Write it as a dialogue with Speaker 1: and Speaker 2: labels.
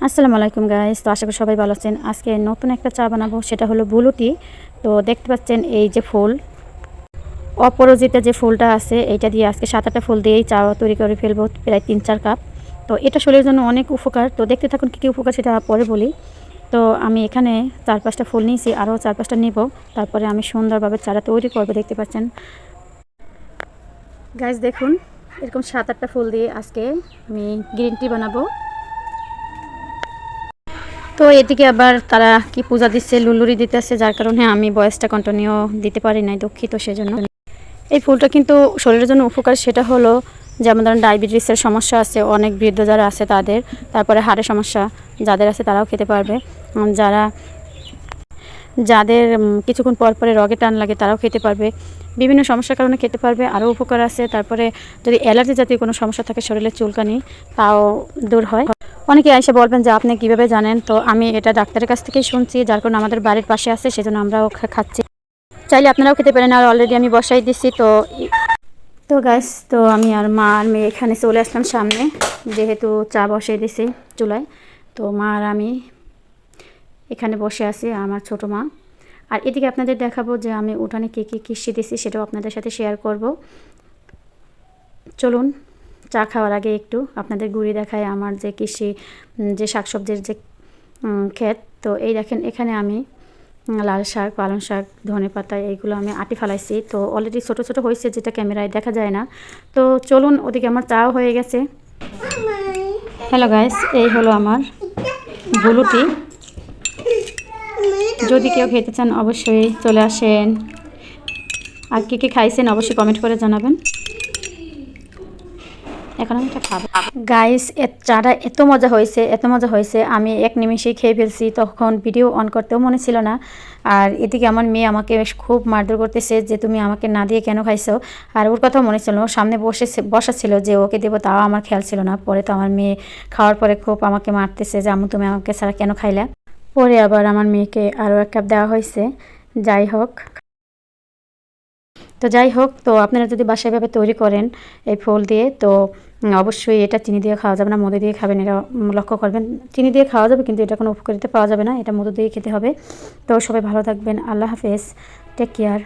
Speaker 1: আসসালামু আলাইকুম গাইস। তো আশা করি সবাই ভালো আছেন। আজকে নতুন একটা চা বানাবো, সেটা হলো ব্লু টি। তো দেখতে পাচ্ছেন এই যে ফুল, অপরাজিতা যে ফুলটা আছে, এইটা দিয়ে আজকে 7-8টা ফুল দিয়েই চা তৈরি করে ফেলবো, প্রায় 3-4 কাপ। তো এটা শরীরের জন্য অনেক উপকার। তো দেখতে থাকুন কী কী উপকার সেটা পরে বলি। তো আমি এখানে 4-5টা ফুল নিয়েছি, আরও 4-5টা নেব, তারপরে আমি সুন্দরভাবে চাটা তৈরি করবো। দেখতে পাচ্ছেন গাইস, দেখুন এরকম 7-8টা ফুল দিয়ে আজকে আমি গ্রিন টি বানাবো। তো এদিকে আবার তারা কি পূজা দিচ্ছে, লুলুরি দিতেছে, যার কারণে আমি ভয়েসটা কন্টিনিউ দিতে পারি নাই, দুঃখিত সেজন্য। এই ফুলটা কিন্তু শরীরের জন্য উপকার। সেটা হলো যেমন ধরেন ডায়াবেটিসের সমস্যা আছে, অনেক বৃদ্ধ যারা আছে তাদের, তারপরে হাড়ের সমস্যা যাদের আছে তারাও খেতে পারবে, যাদের কিছুক্ষণ পর পরে রগে টান লাগে তারাও খেতে পারবে, বিভিন্ন সমস্যার কারণে খেতে পারবে। আরও উপকার আছে। তারপরে যদি অ্যালার্জি জাতীয় কোনো সমস্যা থাকে, শরীরে চুলকানি, তাও দূর হয়। অনেকে এসে বলবেন যে আপনি কিভাবে জানেন। তো আমি এটা ডাক্তারের কাছ থেকেই শুনছি, যার কারণে আমাদের বাড়ির পাশে আছে, সেজন্য আমরাও খাচ্ছি। চাইলে আপনারাও খেতে পারেন। আর অলরেডি আমি বসাই দিচ্ছি। তো গাইস, তো আমি আর মা আর মেয়ে এখানে চলে আসলাম সামনে, যেহেতু চা বসাই দিছি চুলায়। তো মা আর আমি এখানে বসে আছি, আমার ছোট মা। আর এদিকে আপনাদের দেখাবো যে আমি উঠানে কী কী কৃষি দিছি, সেটাও আপনাদের সাথে শেয়ার করব। চলুন, চা খাওয়ার আগে একটু আপনাদের ঘুরে দেখায় আমার যে কৃষি, যে শাকসবজির যে ক্ষেত। তো এই দেখেন, এখানে আমি লাল শাক, পালং শাক, ধনে পাতা, এইগুলো আমি আটি ফেলাইছি। তো অলরেডি ছোটো ছোটো হয়েছে, যেটা ক্যামেরায় দেখা যায় না। তো চলুন, ওদিকে আমার চাও হয়ে গেছে। হ্যালো গাইস, এই হলো আমার ব্লু টি। যদি কেউ খেতে চান অবশ্যই চলে আসেন। আর কী কী খাইছেন অবশ্যই কমেন্ট করে জানাবেন। এখন আমি এটা খাবো গাইস। চাটা এত মজা হয়েছে, এত মজা হয়েছে, আমি এক নিমিষেই খেয়ে ফেলছি। তখন ভিডিও অন করতেও মনে ছিল না। আর এদিকে আমার মেয়ে আমাকে খুব মারধর করতেছে যে তুমি আমাকে না দিয়ে কেন খাইছো। আর ওর কথাও মনে ছিল না, ওর সামনে বসা ছিল যে ওকে দেবো, তাও আমার খেয়াল ছিল না। পরে তো আমার মেয়ে খাওয়ার পরে খুব আমাকে মারতেছে যে আম্মু তুমি আমাকে ছাড়া কেন খাইলা। পরে আবার আমার মেয়েকে আরও 1 কাপ দেওয়া হয়েছে। যাই হোক, তো আপনারা যদি বাসায় ভাবে তৈরি করেন এই ফুল দিয়ে, তো অবশ্যই এটা চিনি দিয়ে খাওয়া যাবে না, মধু দিয়ে খাবেন। এটা লক্ষ্য করবেন। চিনি দিয়ে খাওয়া যাবে, কিন্তু এটা কোনো উপকারিতা পাওয়া যাবে না, এটা মধু দিয়ে খেতে হবে। তো সবাই ভালো থাকবেন। আল্লাহ হাফেজ, টেক কেয়ার।